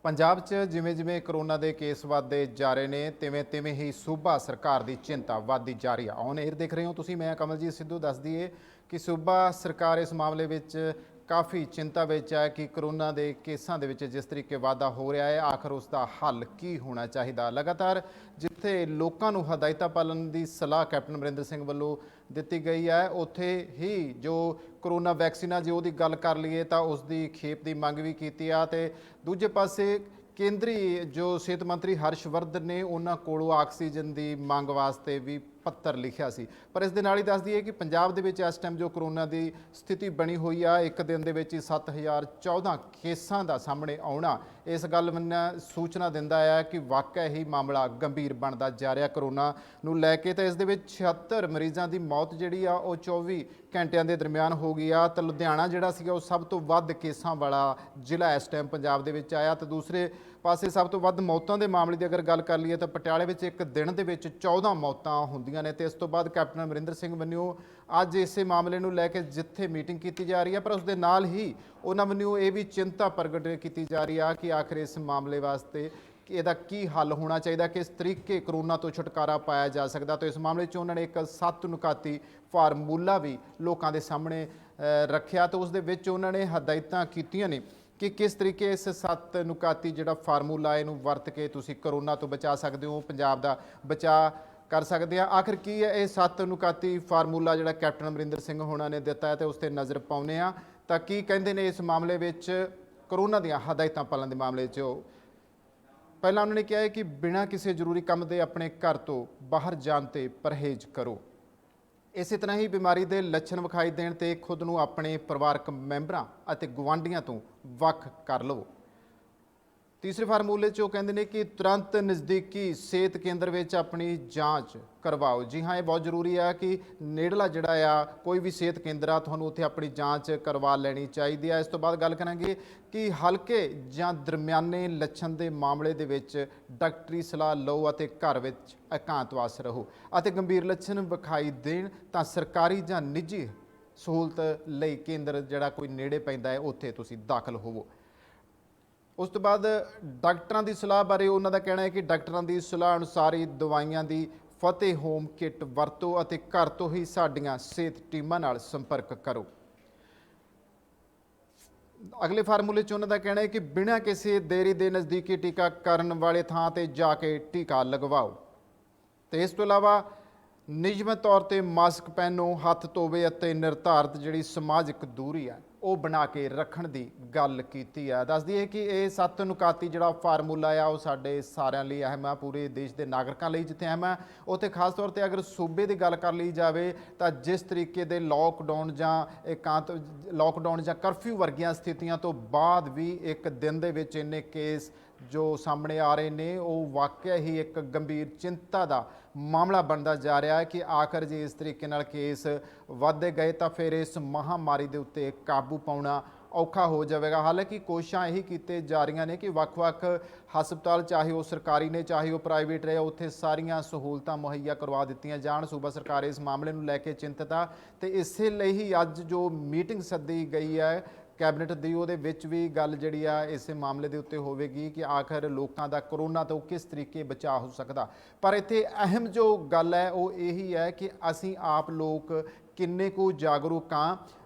ਪੰਜਾਬ 'ਚ ਜਿਵੇਂ-ਜਿਵੇਂ ਕਰੋਨਾ ਦੇ ਕੇਸ ਵੱਧਦੇ ਜਾ ਰਹੇ ਨੇ ਤਿਵੇਂ-ਤਿਵੇਂ ਹੀ ਸੂਬਾ ਸਰਕਾਰ ਦੀ ਚਿੰਤਾ ਵੱਧਦੀ ਜਾ ਰਹੀ ਆ। ਔਨ 에ਅਰ ਦੇਖ ਰਹੇ ਹੋ ਤੁਸੀਂ, ਮੈਂ ਕਮਲਜੀਤ ਸਿੱਧੂ। ਦੱਸ ਦਈਏ ਕਿ ਸੂਬਾ ਸਰਕਾਰ ਇਸ ਮਾਮਲੇ ਵਿੱਚ ਕਾਫੀ ਚਿੰਤਾ ਵਿੱਚ ਹੈ ਕਿ ਕਰੋਨਾ ਦੇ ਕੇਸਾਂ ਦੇ ਵਿੱਚ ਜਿਸ ਤਰੀਕੇ ਵਾਧਾ ਹੋ ਰਿਹਾ ਹੈ, ਆਖਰ ਉਸ ਦਾ ਹੱਲ ਕੀ ਹੋਣਾ ਚਾਹੀਦਾ। ਲਗਾਤਾਰ ਜਿੱਥੇ ਲੋਕਾਂ ਨੂੰ ਹਦਾਇਤਾਂ ਪਾਲਣ ਦੀ ਸਲਾਹ ਕੈਪਟਨ ਅਮਰਿੰਦਰ ਸਿੰਘ ਵੱਲੋਂ ਦਿੱਤੀ ਗਈ ਹੈ, ਉੱਥੇ ਹੀ ਜੋ ਕਰੋਨਾ ਵੈਕਸੀਨ ਆ, ਜੇ ਉਹਦੀ ਗੱਲ ਕਰ ਲਈਏ ਤਾਂ ਉਸ ਦੀ ਖੇਪ ਦੀ ਮੰਗ ਵੀ ਕੀਤੀ ਆ। ਤੇ ਦੂਜੇ ਪਾਸੇ ਕੇਂਦਰੀ ਜੋ ਸਿਹਤ ਮੰਤਰੀ ਹਰਸ਼ਵਰਧਨ ਨੇ ਉਹਨਾਂ ਕੋਲੋਂ ਆਕਸੀਜਨ ਦੀ ਮੰਗ ਵਾਸਤੇ ਵੀ ਪੱਤਰ ਲਿਖਿਆ ਸੀ। ਪਰ ਇਸ ਦੇ ਨਾਲ ਹੀ ਦੱਸ ਦਈਏ ਕਿ ਪੰਜਾਬ ਦੇ ਵਿੱਚ ਇਸ ਟਾਈਮ ਜੋ ਕਰੋਨਾ ਦੀ ਸਥਿਤੀ ਬਣੀ ਹੋਈ ਆ, ਇੱਕ ਦਿਨ ਦੇ ਵਿੱਚ ਹੀ 7014 ਕੇਸਾਂ ਦਾ ਸਾਹਮਣੇ ਆਉਣਾ ਇਸ ਗੱਲ ਮੈਨੂੰ ਸੂਚਨਾ ਦਿੰਦਾ ਹੈ ਕਿ ਵਾਕਿਆ ਹੀ ਮਾਮਲਾ ਗੰਭੀਰ ਬਣਦਾ ਜਾ ਰਿਹਾ ਕਰੋਨਾ ਨੂੰ ਲੈ ਕੇ। ਤਾਂ ਇਸ ਦੇ ਵਿੱਚ 76 ਮਰੀਜ਼ਾਂ ਦੀ ਮੌਤ ਜਿਹੜੀ ਆ ਉਹ 24 ਘੰਟਿਆਂ ਦੇ ਦਰਮਿਆਨ ਹੋ ਗਈ ਆ। ਤਾਂ ਲੁਧਿਆਣਾ ਜਿਹੜਾ ਸੀਗਾ ਉਹ ਸਭ ਤੋਂ ਵੱਧ ਕੇਸਾਂ ਵਾਲਾ ਜ਼ਿਲ੍ਹਾ ਇਸ ਟਾਈਮ ਪੰਜਾਬ ਦੇ ਵਿੱਚ ਆਇਆ। ਤਾਂ ਦੂਸਰੇ ਪਾਸੇ ਸਭ ਤੋਂ ਵੱਧ ਮੌਤਾਂ ਦੇ ਮਾਮਲੇ ਦੀ ਅਗਰ ਗੱਲ ਕਰ ਲਈਏ ਤਾਂ ਪਟਿਆਲੇ ਵਿੱਚ ਇੱਕ ਦਿਨ ਦੇ ਵਿੱਚ 14 ਮੌਤਾਂ ਹੁੰਦੀਆਂ ਨੇ। ਤੇ ਇਸ ਤੋਂ ਬਾਅਦ ਕੈਪਟਨ ਅਮਰਿੰਦਰ ਸਿੰਘ ਵੱਲੋਂ ਅੱਜ ਇਸੇ ਮਾਮਲੇ ਨੂੰ ਲੈ ਕੇ ਜਿੱਥੇ ਮੀਟਿੰਗ ਕੀਤੀ ਜਾ ਰਹੀ ਹੈ, ਪਰ ਉਸ ਦੇ ਨਾਲ ਹੀ ਉਹਨਾਂ ਵੱਲੋਂ ਇਹ ਵੀ ਚਿੰਤਾ ਪ੍ਰਗਟ ਕੀਤੀ ਜਾ ਰਹੀ ਆ ਕਿ ਆਖਰ ਇਸ ਮਾਮਲੇ ਵਾਸਤੇ ਇਹਦਾ ਕੀ ਹੱਲ ਹੋਣਾ ਚਾਹੀਦਾ, ਕਿਸ ਤਰੀਕੇ ਕਰੋਨਾ ਤੋਂ ਛੁਟਕਾਰਾ ਪਾਇਆ ਜਾ ਸਕਦਾ। ਤਾਂ ਇਸ ਮਾਮਲੇ 'ਚ ਉਹਨਾਂ ਨੇ ਇੱਕ 7 ਨੁਕਾਤੀ ਫਾਰਮੂਲਾ ਵੀ ਲੋਕਾਂ ਦੇ ਸਾਹਮਣੇ ਰੱਖਿਆ। ਤਾਂ ਉਸ ਦੇ ਵਿੱਚ ਉਹਨਾਂ ਨੇ ਹਦਾਇਤਾਂ ਕੀਤੀਆਂ ਨੇ ਕਿ ਕਿਸ ਤਰੀਕੇ ਇਸ 7 ਨੁਕਾਤੀ ਜਿਹੜਾ ਫਾਰਮੂਲਾ ਇਹਨੂੰ ਵਰਤ ਕੇ ਤੁਸੀਂ ਕਰੋਨਾ ਤੋਂ ਬਚਾ ਸਕਦੇ ਹੋ, ਪੰਜਾਬ ਦਾ ਬਚਾਅ ਕਰ ਸਕਦੇ ਆ। ਆਖਿਰ ਕੀ ਹੈ ਇਹ 7 ਨੁਕਾਤੀ ਫਾਰਮੂਲਾ ਜਿਹੜਾ ਕੈਪਟਨ ਅਮਰਿੰਦਰ ਸਿੰਘ ਹੋਣਾ ਨੇ ਦਿੱਤਾ ਹੈ, ਤੇ ਉਸ 'ਤੇ ਨਜ਼ਰ ਪਾਉਂਦੇ ਆ ਤਾਂ ਕੀ ਕਹਿੰਦੇ ਨੇ ਇਸ ਮਾਮਲੇ ਵਿੱਚ ਕਰੋਨਾ ਦੀਆਂ ਹਦਾਇਤਾਂ ਪਾਲਣ ਦੇ ਮਾਮਲੇ 'ਚ। ਪਹਿਲਾਂ ਉਹਨਾਂ ਨੇ ਕਿਹਾ ਹੈ ਕਿ ਬਿਨਾਂ ਕਿਸੇ ਜ਼ਰੂਰੀ ਕੰਮ ਦੇ ਆਪਣੇ ਘਰ ਤੋਂ ਬਾਹਰ ਜਾਣ ਤੇ ਪਰਹੇਜ਼ ਕਰੋ। ਇਸੇ ਤਰ੍ਹਾਂ ਹੀ ਬਿਮਾਰੀ ਦੇ ਲੱਛਣ ਵਿਖਾਈ ਦੇਣ ਤੇ ਖੁਦ ਨੂੰ ਆਪਣੇ ਪਰਿਵਾਰਕ ਮੈਂਬਰਾਂ ਅਤੇ ਗੁਆਂਢੀਆਂ ਤੋਂ ਵੱਖ ਕਰ ਲਵੋ। ਤੀਸਰੇ ਫਾਰਮੂਲੇ 'ਚ ਉਹ ਕਹਿੰਦੇ ਨੇ ਕਿ ਤੁਰੰਤ ਨਜ਼ਦੀਕੀ ਸਿਹਤ ਕੇਂਦਰ ਵਿੱਚ ਆਪਣੀ ਜਾਂਚ ਕਰਵਾਓ। ਜੀ ਹਾਂ, ਇਹ ਬਹੁਤ ਜ਼ਰੂਰੀ ਹੈ ਕਿ ਨੇੜਲਾ ਜਿਹੜਾ ਆ ਕੋਈ ਵੀ ਸਿਹਤ ਕੇਂਦਰ ਆ, ਤੁਹਾਨੂੰ ਉੱਥੇ ਆਪਣੀ ਜਾਂਚ ਕਰਵਾ ਲੈਣੀ ਚਾਹੀਦੀ ਹੈ। ਇਸ ਤੋਂ ਬਾਅਦ ਗੱਲ ਕਰਾਂਗੇ ਕਿ ਹਲਕੇ ਜਾਂ ਦਰਮਿਆਨੇ ਲੱਛਣ ਦੇ ਮਾਮਲੇ ਦੇ ਵਿੱਚ ਡਾਕਟਰੀ ਸਲਾਹ ਲਓ ਅਤੇ ਘਰ ਵਿੱਚ ਇਕਾਂਤਵਾਸ ਰਹੋ। ਅਤੇ ਗੰਭੀਰ ਲੱਛਣ ਵਿਖਾਈ ਦੇਣ ਤਾਂ ਸਰਕਾਰੀ ਜਾਂ ਨਿੱਜੀ ਸਹੂਲਤ ਲਈ ਕੇਂਦਰ ਜਿਹੜਾ ਕੋਈ ਨੇੜੇ ਪੈਂਦਾ ਹੈ ਉੱਥੇ ਤੁਸੀਂ ਦਾਖਲ ਹੋਵੋ। ਉਸ ਤੋਂ ਬਾਅਦ ਡਾਕਟਰਾਂ ਦੀ ਸਲਾਹ ਬਾਰੇ ਉਹਨਾਂ ਦਾ ਕਹਿਣਾ ਹੈ ਕਿ ਡਾਕਟਰਾਂ ਦੀ ਸਲਾਹ ਅਨੁਸਾਰ ਹੀ ਦਵਾਈਆਂ ਦੀ ਫਤਿਹ ਹੋਮ ਕਿੱਟ ਵਰਤੋ ਅਤੇ ਘਰ ਤੋਂ ਹੀ ਸਾਡੀਆਂ ਸਿਹਤ ਟੀਮਾਂ ਨਾਲ ਸੰਪਰਕ ਕਰੋ। ਅਗਲੇ ਫਾਰਮੂਲੇ 'ਚ ਉਹਨਾਂ ਦਾ ਕਹਿਣਾ ਹੈ ਕਿ ਬਿਨਾਂ ਕਿਸੇ ਦੇਰੀ ਦੇ ਨਜ਼ਦੀਕੀ ਟੀਕਾਕਰਨ ਵਾਲੇ ਥਾਂ ਤੇ ਜਾ ਕੇ ਟੀਕਾ ਲਗਵਾਓ। ਤੇ ਇਸ ਤੋਂ ਇਲਾਵਾ ਨਿਯਮਿਤ ਤੌਰ ਤੇ ਮਾਸਕ ਪਹਿਨੋ, ਹੱਥ ਧੋਵੇ ਅਤੇ ਨਿਰਧਾਰਤ ਜਿਹੜੀ ਸਮਾਜਿਕ ਦੂਰੀ ਹੈ ਉਹ ਬਣਾ ਕੇ ਰੱਖਣ ਦੀ ਗੱਲ ਕੀਤੀ ਹੈ। ਦੱਸ ਦਈਏ ਕਿ ਇਹ 7 ਨੁਕਾਤੀ ਜਿਹੜਾ ਫਾਰਮੂਲਾ ਆ ਉਹ ਸਾਡੇ ਸਾਰਿਆਂ ਲਈ ਅਹਿਮ ਆ, ਪੂਰੇ ਦੇਸ਼ ਦੇ ਨਾਗਰਿਕਾਂ ਲਈ ਜਿੱਥੇ ਅਹਿਮ ਹੈ ਉੱਥੇ ਖਾਸ ਤੌਰ ਤੇ ਅਗਰ ਸੂਬੇ ਦੀ ਗੱਲ ਕਰ ਲਈ ਜਾਵੇ ਤਾਂ ਜਿਸ ਤਰੀਕੇ ਦੇ ਲੋਕਡਾਊਨ ਜਾਂ ਕਰਫਿਊ ਵਰਗੀਆਂ ਸਥਿਤੀਆਂ ਤੋਂ ਬਾਅਦ ਵੀ ਇੱਕ ਦਿਨ ਦੇ ਵਿੱਚ ਇੰਨੇ ਕੇਸ ਜੋ ਸਾਹਮਣੇ ਆ ਰਹੇ ਨੇ ਉਹ ਵਾਕਿਆ ਹੀ ਇੱਕ ਗੰਭੀਰ ਚਿੰਤਾ ਦਾ ਮਾਮਲਾ ਬਣਦਾ ਜਾ ਰਿਹਾ ਹੈ ਕਿ ਆਖਰ ਜੇ ਇਸ ਤਰੀਕੇ ਨਾਲ ਕੇਸ ਵੱਧਦੇ ਗਏ ਤਾਂ ਫਿਰ ਇਸ ਮਹਾਮਾਰੀ ਦੇ ਉੱਤੇ ਕਾਬੂ ਪਾਉਣਾ ਔਖਾ ਹੋ ਜਾਵੇਗਾ। ਹਾਲਾਂਕਿ ਕੋਸ਼ਿਸ਼ਾਂ ਇਹੀ ਕੀਤੇ ਜਾ ਰਹੀਆਂ ਨੇ ਕਿ ਵੱਖ-ਵੱਖ ਹਸਪਤਾਲ, ਚਾਹੇ ਉਹ ਸਰਕਾਰੀ ਨੇ ਚਾਹੇ ਉਹ ਪ੍ਰਾਈਵੇਟ ਰਹੇ, ਉੱਥੇ ਸਾਰੀਆਂ ਸਹੂਲਤਾਂ ਮੁਹੱਈਆ ਕਰਵਾ ਦਿੱਤੀਆਂ ਜਾਣ। ਸੂਬਾ ਸਰਕਾਰ ਇਸ ਮਾਮਲੇ ਨੂੰ ਲੈ ਕੇ ਚਿੰਤਤ ਆ ਤੇ ਇਸੇ ਲਈ ਹੀ ਅੱਜ ਜੋ ਮੀਟਿੰਗ ਸੱਦੀ ਗਈ ਹੈ ਕੈਬਨਿਟ ਦੀ, ਉਹਦੇ ਵਿੱਚ ਵੀ ਗੱਲ ਜਿਹੜੀ ਆ ਇਸੇ ਮਾਮਲੇ ਦੇ ਉੱਤੇ ਹੋਵੇਗੀ ਕਿ ਆਖਰ ਲੋਕਾਂ ਦਾ ਕਰੋਨਾ ਤੋਂ ਕਿਸ ਤਰੀਕੇ ਬਚਾਅ ਹੋ ਸਕਦਾ। ਪਰ ਇੱਥੇ ਅਹਿਮ ਜੋ ਗੱਲ ਹੈ ਉਹ ਇਹੀ ਹੈ ਕਿ ਅਸੀਂ ਆਪ ਲੋਕ ਕਿੰਨੇ ਕੁ ਜਾਗਰੂਕ ਹਾਂ।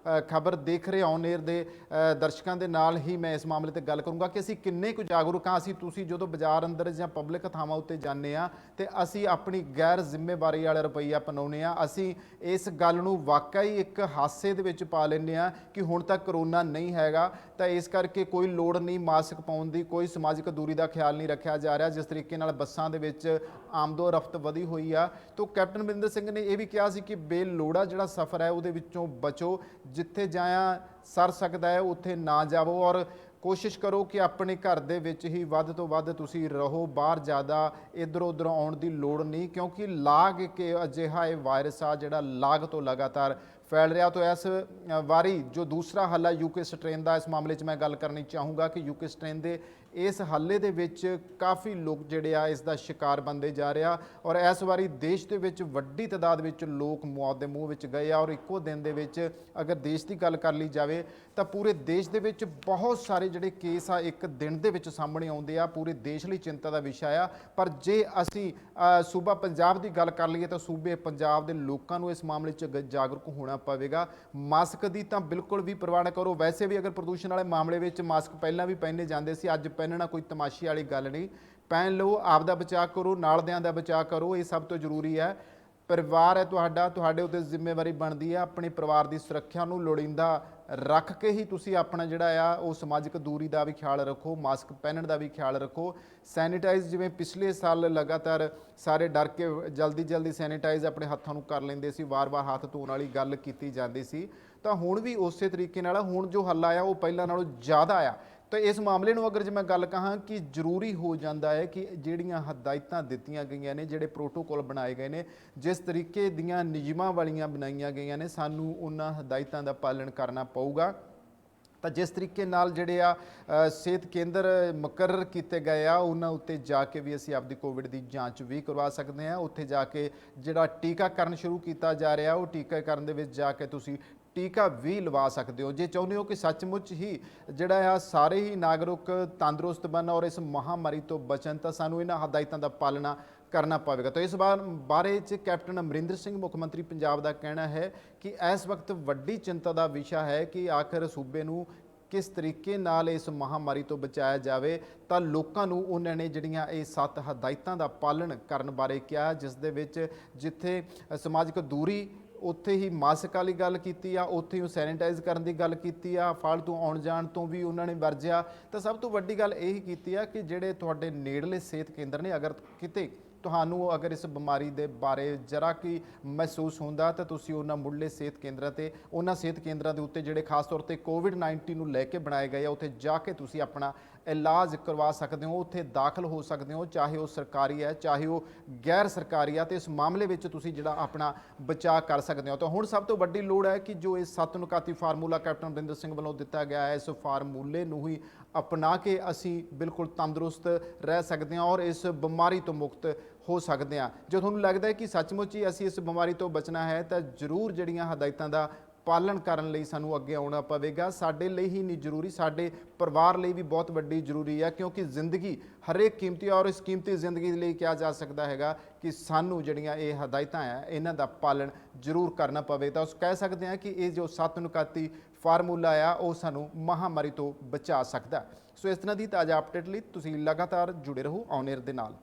ਖਬਰ ਦੇਖ ਰਹੇ ਔਨ 에ਅਰ ਦੇ ਦਰਸ਼ਕਾਂ ਦੇ ਨਾਲ ਹੀ ਮੈਂ ਇਸ ਮਾਮਲੇ ਤੇ ਗੱਲ ਕਰੂੰਗਾ ਕਿ ਅਸੀਂ ਕਿੰਨੇ ਕੁ ਜਾਗਰੂਕ ਹਾਂ। ਤੁਸੀਂ ਜਦੋਂ ਬਾਜ਼ਾਰ ਅੰਦਰ ਜਾਂ ਪਬਲਿਕ ਥਾਵਾਂ ਉੱਤੇ ਜਾਂਦੇ ਹਾਂ ਤੇ ਅਸੀਂ ਆਪਣੀ ਗੈਰ ਜ਼ਿੰਮੇਵਾਰੀ ਵਾਲਾ ਰਵੱਈਆ ਅਪਣਾਉਂਦੇ ਹਾਂ। ਅਸੀਂ ਇਸ ਗੱਲ ਨੂੰ ਵਾਕਈ ਇੱਕ ਹਾਸੇ ਦੇ ਵਿੱਚ ਪਾ ਲੈਂਦੇ ਹਾਂ ਕਿ ਹੁਣ ਤੱਕ ਕਰੋਨਾ ਨਹੀਂ ਹੈਗਾ, ਤਾਂ ਇਸ ਕਰਕੇ ਕੋਈ ਲੋੜ ਨਹੀਂ ਮਾਸਕ ਪਾਉਣ ਦੀ, ਕੋਈ ਸਮਾਜਿਕ ਦੂਰੀ ਦਾ ਖਿਆਲ ਨਹੀਂ ਰੱਖਿਆ ਜਾ ਰਿਹਾ। ਜਿਸ ਤਰੀਕੇ ਨਾਲ ਬੱਸਾਂ ਦੇ ਵਿੱਚ ਆਮਦੋ ਰਫਤ ਵਧੀ ਹੋਈ ਆ, ਤਾਂ ਕੈਪਟਨ ਅਮਰਿੰਦਰ ਸਿੰਘ ਨੇ ਇਹ ਵੀ ਕਿਹਾ ਸੀ ਕਿ ਬੇਲੋੜਾ ਜਿਹੜਾ ਸਫ਼ਰ ਹੈ ਉਹਦੇ ਵਿੱਚੋਂ ਬਚੋ, ਜਿੱਥੇ ਜਾਇਆ ਸਰ ਸਕਦਾ ਹੈ ਉੱਥੇ ਨਾ ਜਾਵੋ ਔਰ ਕੋਸ਼ਿਸ਼ ਕਰੋ ਕਿ ਆਪਣੇ ਘਰ ਦੇ ਵਿੱਚ ਹੀ ਵੱਧ ਤੋਂ ਵੱਧ ਤੁਸੀਂ ਰਹੋ। ਬਾਹਰ ਜ਼ਿਆਦਾ ਇੱਧਰ ਉੱਧਰ ਆਉਣ ਦੀ ਲੋੜ ਨਹੀਂ, ਕਿਉਂਕਿ ਲਾਗ ਕੇ ਅਜਿਹਾ ਇਹ ਵਾਇਰਸ ਆ ਜਿਹੜਾ ਲਾਗ ਤੋਂ ਲਗਾਤਾਰ फैल रहा। तो इस वारी जो दूसरा हल है यूके स्ट्रेन का, इस मामले 'ਚ मैं गल करनी चाहूँगा कि यूके स्ट्रेन के इस हल्ले ਦੇ ਵਿੱਚ ਕਾਫੀ ਲੋਕ ਜਿਹੜੇ ਆ ਇਸ ਦਾ ਸ਼ਿਕਾਰ ਬਣਦੇ ਜਾ ਰਿਹਾ ਔਰ ਇਸ ਵਾਰੀ ਦੇਸ਼ ਦੇ ਵਿੱਚ ਵੱਡੀ ਤਾਦਾਦ ਵਿੱਚ ਲੋਕ ਮੌਤ ਦੇ ਮੂੰਹ ਵਿੱਚ ਗਏ ਆ ਔਰ ਇੱਕੋ ਦਿਨ ਦੇ ਵਿੱਚ ਅਗਰ ਦੇਸ਼ ਦੀ ਗੱਲ ਕਰ ਲਈ ਜਾਵੇ ਤਾਂ ਪੂਰੇ ਦੇਸ਼ ਦੇ ਵਿੱਚ ਬਹੁਤ ਸਾਰੇ ਜਿਹੜੇ ਕੇਸ ਆ ਇੱਕ ਦਿਨ ਦੇ ਵਿੱਚ ਸਾਹਮਣੇ ਆਉਂਦੇ ਆ। ਪੂਰੇ ਦੇਸ਼ ਲਈ ਚਿੰਤਾ ਦਾ ਵਿਸ਼ਾ ਆ। ਪਰ ਜੇ ਅਸੀਂ ਸੂਬਾ ਪੰਜਾਬ ਦੀ ਗੱਲ ਕਰ ਲਈਏ ਤਾਂ ਸੂਬੇ ਪੰਜਾਬ ਦੇ ਲੋਕਾਂ ਨੂੰ ਇਸ ਮਾਮਲੇ 'ਚ ਜਾਗਰੂਕ ਹੋਣਾ ਪਵੇਗਾ। ਮਾਸਕ ਦੀ ਤਾਂ ਬਿਲਕੁਲ ਵੀ ਪਰਵਾਹ ਨਾ ਕਰੋ। ਵੈਸੇ ਵੀ ਅਗਰ ਪ੍ਰਦੂਸ਼ਣ ਵਾਲੇ ਮਾਮਲੇ ਵਿੱਚ ਮਾਸਕ ਪਹਿਲਾਂ ਵੀ ਪਹਿਨੇ ਜਾਂਦੇ ਸੀ, ਅੱਜ ਪਹਿਨਣਾ ਕੋਈ ਤਮਾਸ਼ੇ ਵਾਲੀ ਗੱਲ ਨਹੀਂ। ਪਹਿਨ ਲਓ, ਆਪ ਦਾ ਬਚਾਅ ਕਰੋ, ਨਾਲਦਿਆਂ ਦਾ ਬਚਾਅ ਕਰੋ, ਇਹ ਸਭ ਤੋਂ ਜ਼ਰੂਰੀ ਹੈ। ਪਰਿਵਾਰ ਹੈ ਤੁਹਾਡਾ, ਤੁਹਾਡੇ ਉੱਤੇ ਜ਼ਿੰਮੇਵਾਰੀ ਬਣਦੀ ਹੈ ਆਪਣੇ ਪਰਿਵਾਰ ਦੀ ਸੁਰੱਖਿਆ ਨੂੰ ਲੋੜੀਂਦਾ ਰੱਖ ਕੇ ਹੀ ਤੁਸੀਂ ਆਪਣਾ ਜਿਹੜਾ ਆ ਉਹ ਸਮਾਜਿਕ ਦੂਰੀ ਦਾ ਵੀ ਖਿਆਲ ਰੱਖੋ, ਮਾਸਕ ਪਹਿਨਣ ਦਾ ਵੀ ਖਿਆਲ ਰੱਖੋ। ਸੈਨੀਟਾਈਜ਼ ਜਿਵੇਂ ਪਿਛਲੇ ਸਾਲ ਲਗਾਤਾਰ ਸਾਰੇ ਡਰ ਕੇ ਜਲਦੀ ਸੈਨੀਟਾਈਜ਼ ਆਪਣੇ ਹੱਥਾਂ ਨੂੰ ਕਰ ਲੈਂਦੇ ਸੀ, ਵਾਰ-ਵਾਰ ਹੱਥ ਧੋਣ ਵਾਲੀ ਗੱਲ ਕੀਤੀ ਜਾਂਦੀ ਸੀ, ਤਾਂ ਹੁਣ ਵੀ ਉਸੇ ਤਰੀਕੇ ਨਾਲ ਹੁਣ ਜੋ ਹੱਲ ਆਇਆ ਉਹ ਪਹਿਲਾਂ ਨਾਲੋਂ ਜ਼ਿਆਦਾ ਆ। तो इस मामले ਨੂੰ अगर जे मैं गल कहां कि जरूरी हो जाता है कि ਜਿਹੜੀਆਂ ਹਦਾਇਤਾਂ ਦਿੱਤੀਆਂ ਗਈਆਂ ਨੇ, ਜਿਹੜੇ ਪ੍ਰੋਟੋਕੋਲ ਬਣਾਏ ਗਏ ਨੇ, ਜਿਸ ਤਰੀਕੇ ਦੀਆਂ ਨਿਯਮਾਂ ਵਾਲੀਆਂ ਬਣਾਈਆਂ ਗਈਆਂ ਨੇ, ਸਾਨੂੰ ਉਹਨਾਂ ਹਦਾਇਤਾਂ ਦਾ ਪਾਲਣ ਕਰਨਾ ਪਊਗਾ। ਤਾਂ ਜਿਸ ਤਰੀਕੇ ਨਾਲ ਜਿਹੜੇ ਆ ਸਿਹਤ ਕੇਂਦਰ ਮੁਕਰਰ ਕੀਤੇ ਗਏ ਆ ਉਹਨਾਂ ਉੱਤੇ ਜਾ ਕੇ ਵੀ ਅਸੀਂ ਆਪਦੀ ਕੋਵਿਡ ਦੀ ਜਾਂਚ ਵੀ ਕਰਵਾ ਸਕਦੇ ਹਾਂ। ਉੱਥੇ ਜਾ ਕੇ ਜਿਹੜਾ ਟੀਕਾਕਰਨ ਸ਼ੁਰੂ ਕੀਤਾ ਜਾ ਰਿਹਾ ਉਹ ਟੀਕਾਕਰਨ ਦੇ ਵਿੱਚ ਜਾ ਕੇ ਤੁਸੀਂ ਟੀਕਾ ਵੀ ਲਵਾ ਸਕਦੇ ਹੋ। ਜੇ ਚਾਹੁੰਦੇ ਹੋ ਕਿ ਸੱਚਮੁੱਚ ਹੀ ਜਿਹੜਾ ਆ ਸਾਰੇ ਹੀ ਨਾਗਰਿਕ ਤੰਦਰੁਸਤ ਬਣਨ ਔਰ ਇਸ ਮਹਾਮਾਰੀ ਤੋਂ ਬਚਣ ਤਾਂ ਸਾਨੂੰ ਇਹਨਾਂ ਹਦਾਇਤਾਂ ਦਾ ਪਾਲਣਾ करना पवेगा। तो इस बारे कैप्टन अमरिंदर सिंह मुख मंत्री पंजाब का कहना है कि इस वक्त वड्डी चिंता का विषय है कि आखिर सूबे नूं किस तरीके नाल इस महामारी तो बचाया जाए। तो लोगों नूं उन्होंने जिहड़ियां ये 7 हदायतां दा पालन करन बारे कहा, जिस दे विच जिथे समाजिक दूरी उत्थे ही मास्क वाली गल की आ, उत्थे ही सैनीटाइज करने की गल की आ, फालतू आउण जाण तो भी उन्होंने वरजिया। तो सब तो वड्डी गल यही की आ कि जिहड़े तुहाडे नेड़ले सेहत केंद्र ने, अगर किते ਤੁਹਾਨੂੰ अगर इस बीमारी के बारे जरा कि महसूस होंदा तो तुसीं उन्हां मुढ़ले सेहत केंद्रां ते उन्हां सेहत केंद्रां दे उत्ते जिहड़े खास तौर पर कोविड-19 नूं लैके बनाए गए उत्थे जाके तुसीं अपना इलाज करवा सकते हो, उत्थे दाखिल हो सकते हो, चाहे वो सरकारी है चाहे वो गैर सरकारी है। तो इस मामले में तुसीं जिहड़ा अपना बचाव कर सकते हो। तो हुण सब तो वड्डी लोड़ है कि जो इस 7 नुकाती फार्मूला कैप्टन अमरिंदर सिंह वालों दिता गया है, इस फार्मूले नूं ही अपना के असी बिल्कुल तंदुरुस्त रह सकते हैं और इस बीमारी तो मुक्त हो सकते हैं। जो तुहानूं लगता है कि सचमुच ही असी इस बीमारी तो बचना है तो जरूर जिहड़ियां हदायतां दा पालन करन लई सानूं अगे आउणा पवेगा। साडे लई ही नहीं जरूरी, साडे परिवार लई भी बहुत वड्डी जरूरी है, क्योंकि जिंदगी हरेक कीमती और इस कीमती जिंदगी लई क्या जा सकता है कि सानूं जिहड़ियां ये हदायतां है इन्हां दा पालन जरूर करना पवे। तो कह सकते हैं कि ये जो 7 नुकाती फार्मूला आ वो सानूं महामारी तो बचा सकता। सो इस तरह की ताज़ा अपडेट लई तुसीं लगातार जुड़े रहो ऑन एयर दे नाल।